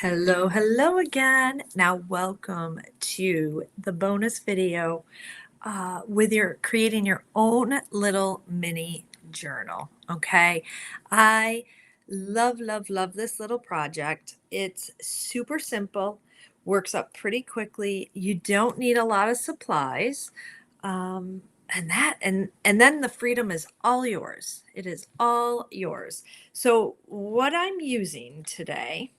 Hello, hello again. Now, welcome to the bonus video with your creating your own little mini journal. Okay, I love, love, love this little project. It's super simple, works up pretty quickly. You don't need a lot of supplies. And then the freedom is all yours. It is all yours. So, what I'm using today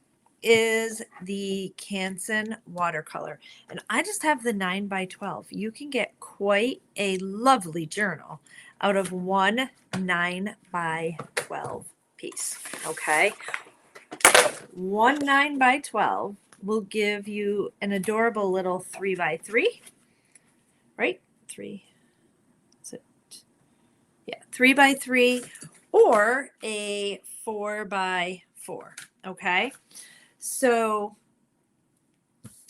is the Canson watercolor. And I just have the 9 by 12. You can get quite a lovely journal out of one 9 by 12 piece. Okay. One 9 by 12 will give you an adorable little 3 by 3, right? Three. Is it? Yeah, 3 by 3 or a 4 by 4. Okay. So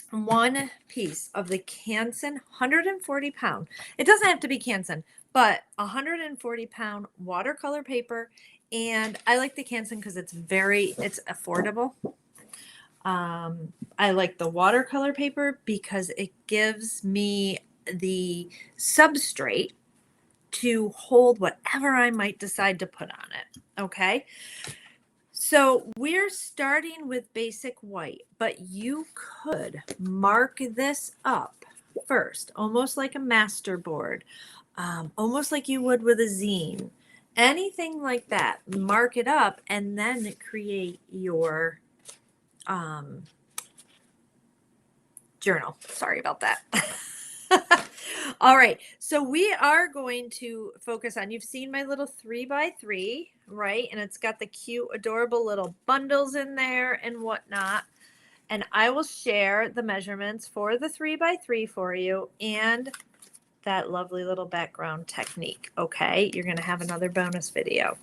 one piece of the Canson 140 pound. It doesn't have to be Canson, but 140-pound watercolor paper. And I like the Canson because it's affordable. I like the watercolor paper because it gives me the substrate to hold whatever I might decide to put on it. Okay. So we're starting with basic white, but you could mark this up first, almost like a master board, almost like you would with a zine, anything like that. Mark it up and then create your journal. Sorry about that. All right. So we are going to focus on, you've seen my little 3 by 3, right? And it's got the cute, adorable little bundles in there and whatnot. And I will share the measurements for the 3 by 3 for you and that lovely little background technique. Okay. You're going to have another bonus video.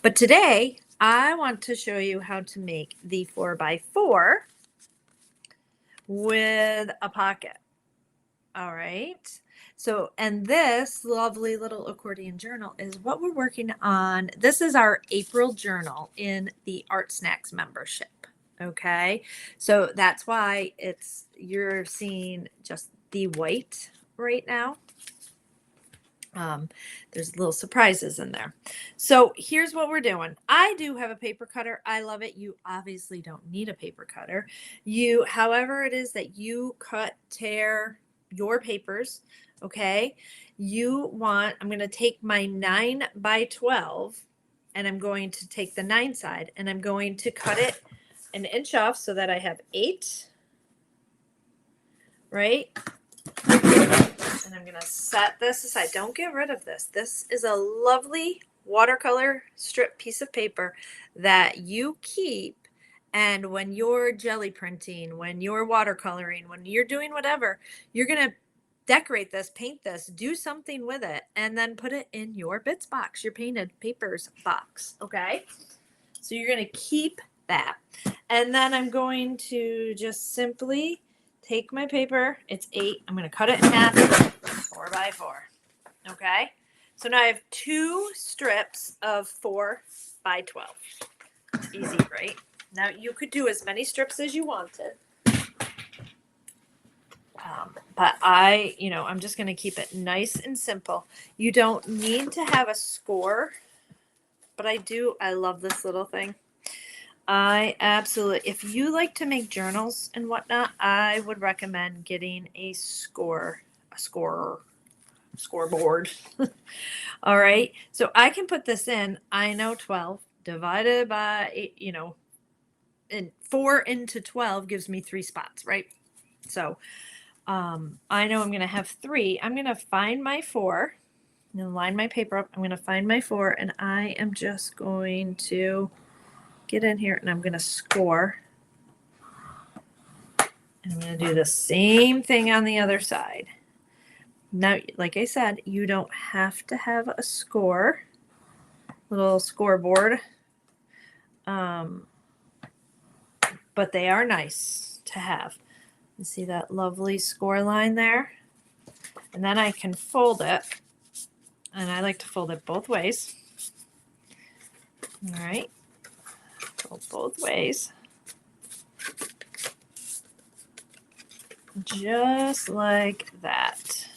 But today I want to show you how to make the 4 by 4 with a pocket. All right. So, and this lovely little accordion journal is what we're working on. This is our April journal in the Art Snacks membership. Okay. So that's why you're seeing just the white right now. There's little surprises in there. So here's what we're doing. I do have a paper cutter. I love it. You obviously don't need a paper cutter. However it is that you tear your papers, okay? I'm going to take my 9 by 12 and I'm going to take the 9 side and I'm going to cut it an inch off so that I have 8, right? And I'm going to set this aside. Don't get rid of this. This is a lovely watercolor strip piece of paper that you keep. And when you're jelly printing, when you're watercoloring, when you're doing whatever, you're going to decorate this, paint this, do something with it, and then put it in your bits box, your painted papers box. Okay. So you're going to keep that. And then I'm going to just simply take my paper. It's 8. I'm going to cut it in half, 4 by 4. Okay. So now I have 2 strips of 4 by 12. Easy, right? Now you could do as many strips as you wanted. But I'm just going to keep it nice and simple. You don't need to have a score, but I love this little thing. I absolutely, if you like to make journals and whatnot, I would recommend getting a scoreboard. All right. So I can put this in, I know 12 divided by, and 4 into 12 gives me 3 spots, right? So I know I'm going to have 3. I'm going to find my 4 and then line my paper up. I'm going to find my 4 and I am just going to get in here and I'm going to score. And I'm going to do the same thing on the other side. Now, like I said, you don't have to have a little scoreboard. But they are nice to have. You see that lovely score line there? And then I can fold it. And I like to fold it both ways. All right. Fold both ways. just like that.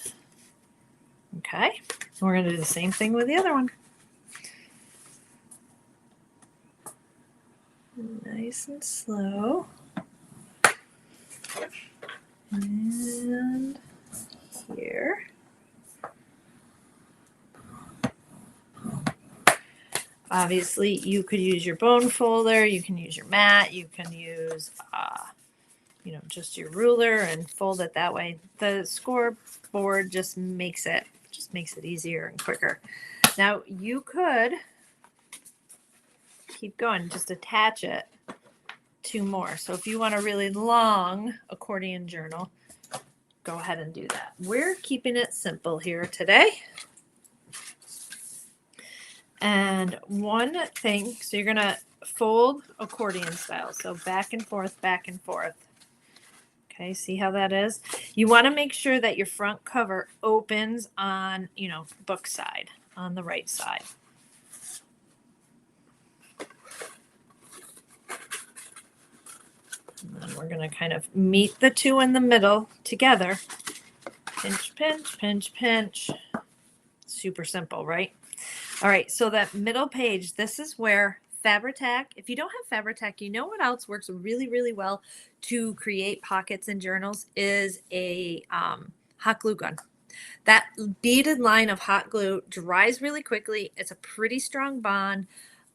Okay, we're going to do the same thing with the other one. Nice and slow. And here. Obviously, you could use your bone folder, you can use your mat, you can use, just your ruler and fold it that way. The scoreboard just makes it easier and quicker. Now, you could keep going, just attach it to more. So if you want a really long accordion journal, go ahead and do that. We're keeping it simple here today. And one thing, so you're going to fold accordion style. So back and forth, back and forth. Okay, see how that is? You want to make sure that your front cover opens on, book side, on the right side. And then we're going to kind of meet the two in the middle together. Pinch, pinch, pinch, pinch. Super simple, right? All right, so that middle page, this is where Fabri-Tac, if you don't have Fabri-Tac, you know what else works really, really well to create pockets and journals is a hot glue gun. That beaded line of hot glue dries really quickly. It's a pretty strong bond,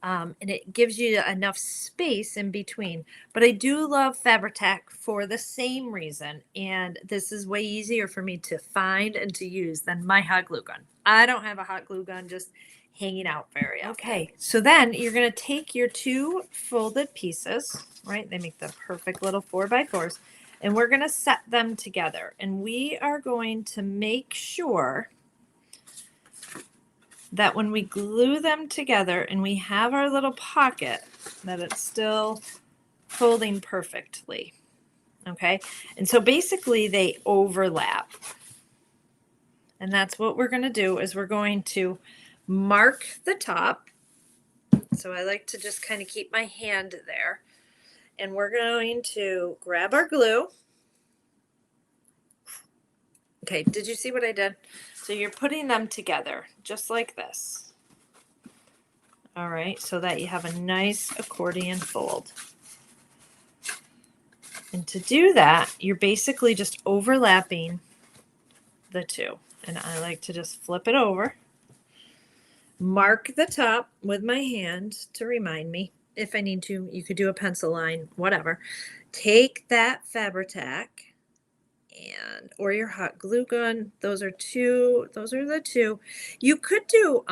and it gives you enough space in between. But I do love Fabri-Tac for the same reason, and this is way easier for me to find and to use than my hot glue gun. I don't have a hot glue gun just hanging out very often. Okay, so then you're going to take your two folded pieces, right? They make the perfect little 4x4s. And we're going to set them together. And we are going to make sure that when we glue them together and we have our little pocket, that it's still folding perfectly. Okay? And so basically they overlap. And that's what we're going to do is we're going to mark the top. So I like to just kind of keep my hand there. And we're going to grab our glue. Okay, did you see what I did? So you're putting them together just like this. All right, so that you have a nice accordion fold. And to do that, you're basically just overlapping the two. And I like to just flip it over. Mark the top with my hand to remind me. If I need to, you could do a pencil line, whatever. Take that Fabri-Tac or your hot glue gun. Those are the two. You could do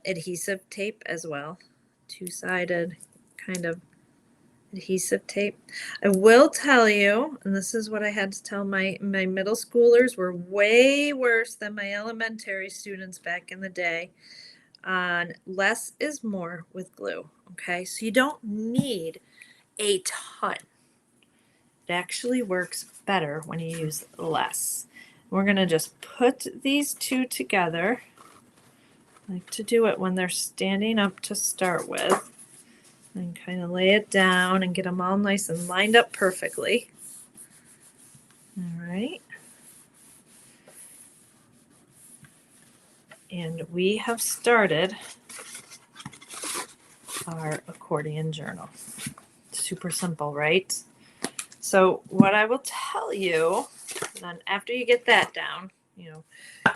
adhesive tape as well. Two-sided kind of adhesive tape. I will tell you, and this is what I had to tell my middle schoolers, were way worse than my elementary students back in the day on less is more with glue. Okay, so you don't need a ton. It actually works better when you use less. We're going to just put these two together. I like to do it when they're standing up to start with. And kind of lay it down and get them all nice and lined up perfectly. All right. And we have started our accordion journal. Super simple, right? So what I will tell you, then after you get that down,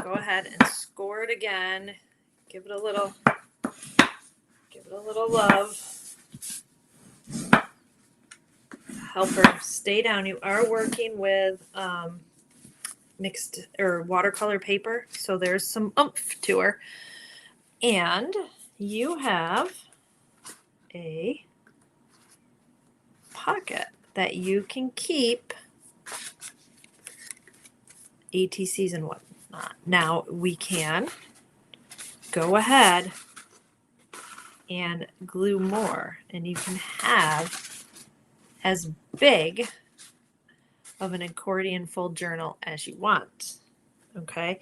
go ahead and score it again. Give it a little love. Help her stay down. You are working with mixed or watercolor paper, so there's some oomph to her. And you have a pocket that you can keep ATCs and whatnot. Now we can go ahead and glue more, and you can have as big of an accordion fold journal as you want. Okay.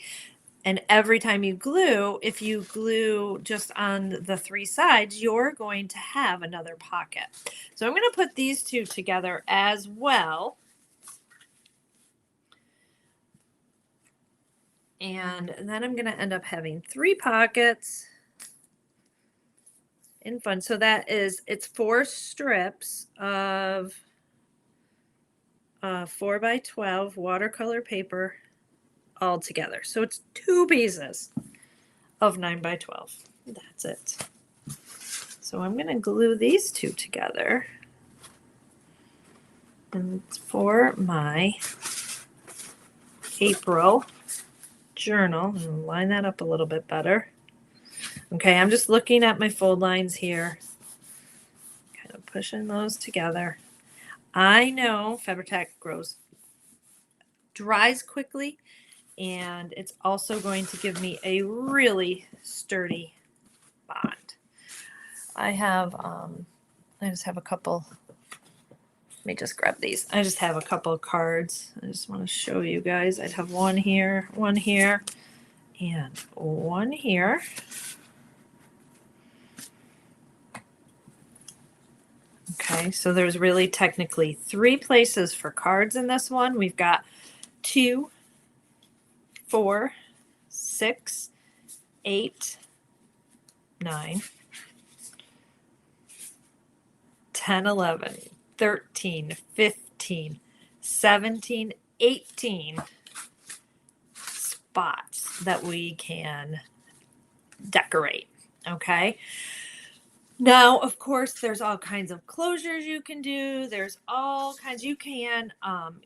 And every time you glue, if you glue just on the three sides, you're going to have another pocket. So I'm going to put these two together as well. And then I'm going to end up having 3 pockets in fun. So it's 4 strips of 4x12 watercolor paper all together. So it's 2 pieces of 9x12. That's it. So I'm going to glue these 2 together. And it's for my April journal. I'm going to line that up a little bit better. Okay, I'm just looking at my fold lines here, kind of pushing those together. I know Fabri-Tac dries quickly, and it's also going to give me a really sturdy bond. I just have a couple. Let me just grab these. I just have a couple of cards. I just want to show you guys. I'd have one here, and one here. Okay, so there's really technically 3 places for cards in this one. We've got 2, 4, 6, 8, 9, 10, 11, 13, 15, 17, 18 spots that we can decorate. Okay. Now, of course, there's all kinds of closures you can do. There's all kinds. You can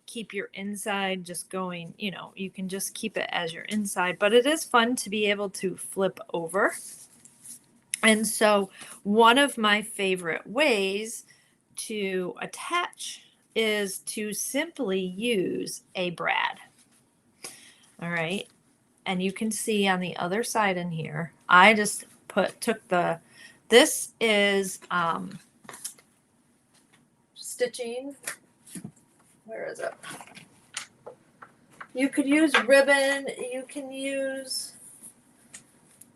keep your inside just going, you can just keep it as your inside, but it is fun to be able to flip over. And so one of my favorite ways to attach is to simply use a brad. All right. And you can see on the other side in here, I just this is stitching. Where is it? You could use ribbon. You can use,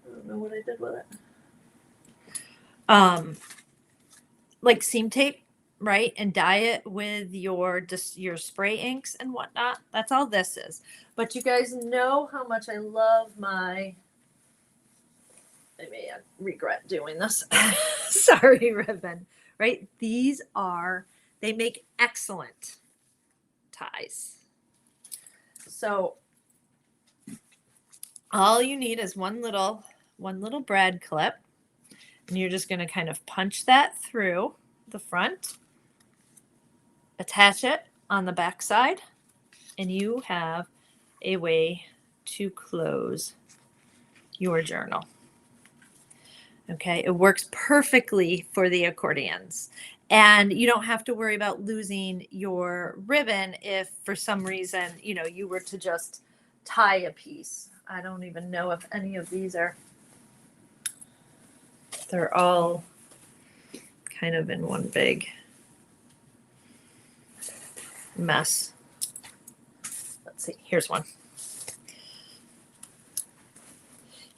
I don't know what I did with it. Like seam tape, right? And dye it with your spray inks and whatnot. That's all this is. But you guys know how much I love I may regret doing this. Sorry, ribbon, right? They make excellent ties. So all you need is one little brad clip, and you're just going to kind of punch that through the front, attach it on the back side, and you have a way to close your journal. Okay, it works perfectly for the accordions. And you don't have to worry about losing your ribbon if for some reason, you were to just tie a piece. I don't even know if any of these they're all kind of in one big mess. Let's see, here's one.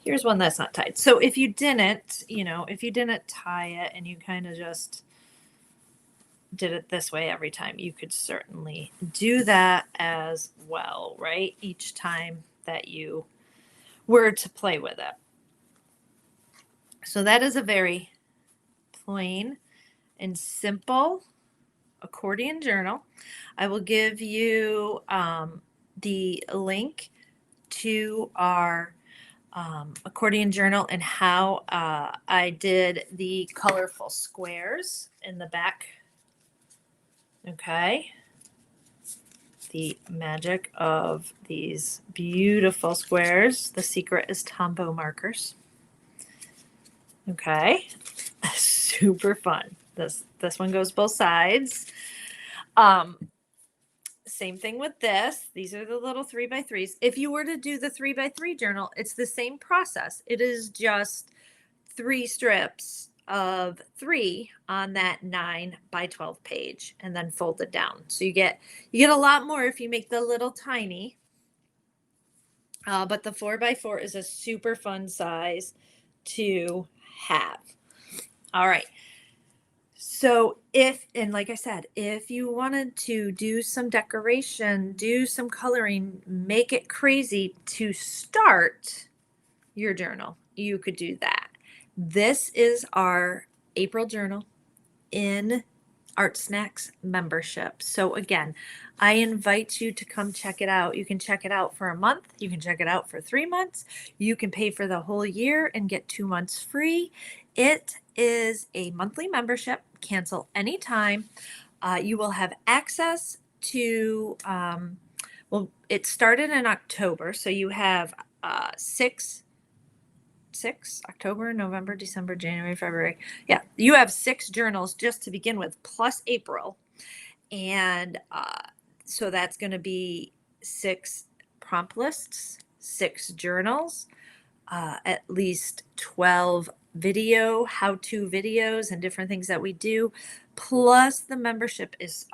Here's one that's not tied. So if you didn't tie it and you kind of just did it this way every time, you could certainly do that as well, right? Each time that you were to play with it. So that is a very plain and simple accordion journal. I will give you the link to our accordion journal and how I did the colorful squares in the back. Okay. The magic of these beautiful squares. The secret is Tombow markers. Okay. Super fun. This one goes both sides. Same thing with this. These are the little 3x3s. If you were to do the 3x3 journal, it's the same process. It is just 3 strips of 3 on that 9x12 page and then folded down. So you get a lot more if you make the little tiny. But the 4x4 is a super fun size to have. All right. So and like I said, if you wanted to do some decoration, do some coloring, make it crazy to start your journal, you could do that. This is our April journal in Art Snacks membership. So again, I invite you to come check it out. You can check it out for a month. You can check it out for 3 months. You can pay for the whole year and get 2 months free. It is a monthly membership. Cancel anytime. You will have access to, well, it started in October. So you have 6 October, November, December, January, February. Yeah, you have 6 journals just to begin with, plus April. And so that's going to be 6 prompt lists, 6 journals, at least 12 how-to videos and different things that we do. Plus the membership is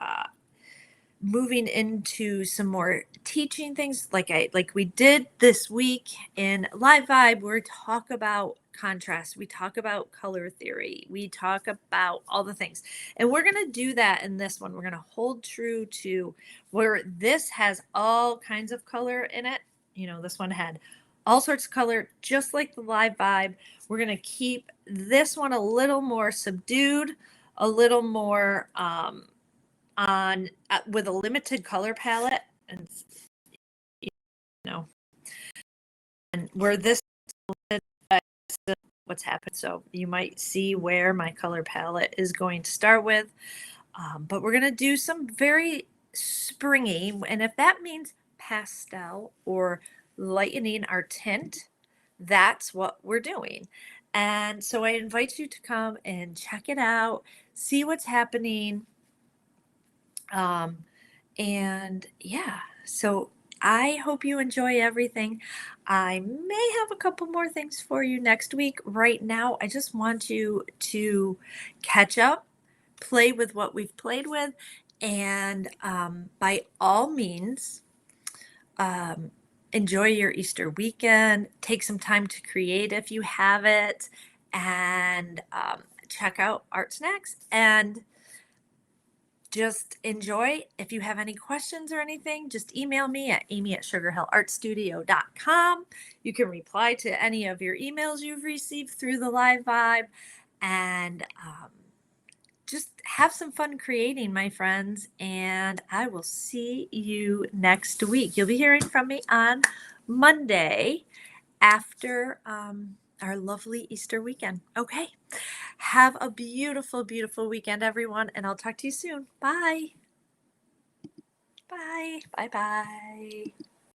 moving into some more teaching things like we did this week in Live Vibe. We talk about contrast, we talk about color theory, we talk about all the things, and we're going to do that in this one. We're going to hold true to where this has all kinds of color in it. This one had all sorts of color, just like the Live Vibe. We're going to keep this one a little more subdued, a little more on with a limited color palette, and you know and where this what's happened. So you might see where my color palette is going to start with, but we're going to do some very springy, and if that means pastel or lightening our tint, that's what we're doing. And so I invite you to come and check it out, see what's happening. And yeah, so I hope you enjoy everything. I may have a couple more things for you next week. Right now, I just want you to catch up, play with what we've played with, and by all means, um, enjoy your Easter weekend. Take some time to create if you have it, and check out Art Snacks and just enjoy. If you have any questions or anything, just email me at amy@sugarhillartstudio.com. You can reply to any of your emails you've received through the Live Vibe, and just have some fun creating, my friends. And I will see you next week. You'll be hearing from me on Monday after our lovely Easter weekend. Okay. Have a beautiful, beautiful weekend, everyone, and I'll talk to you soon. Bye. Bye. Bye. Bye.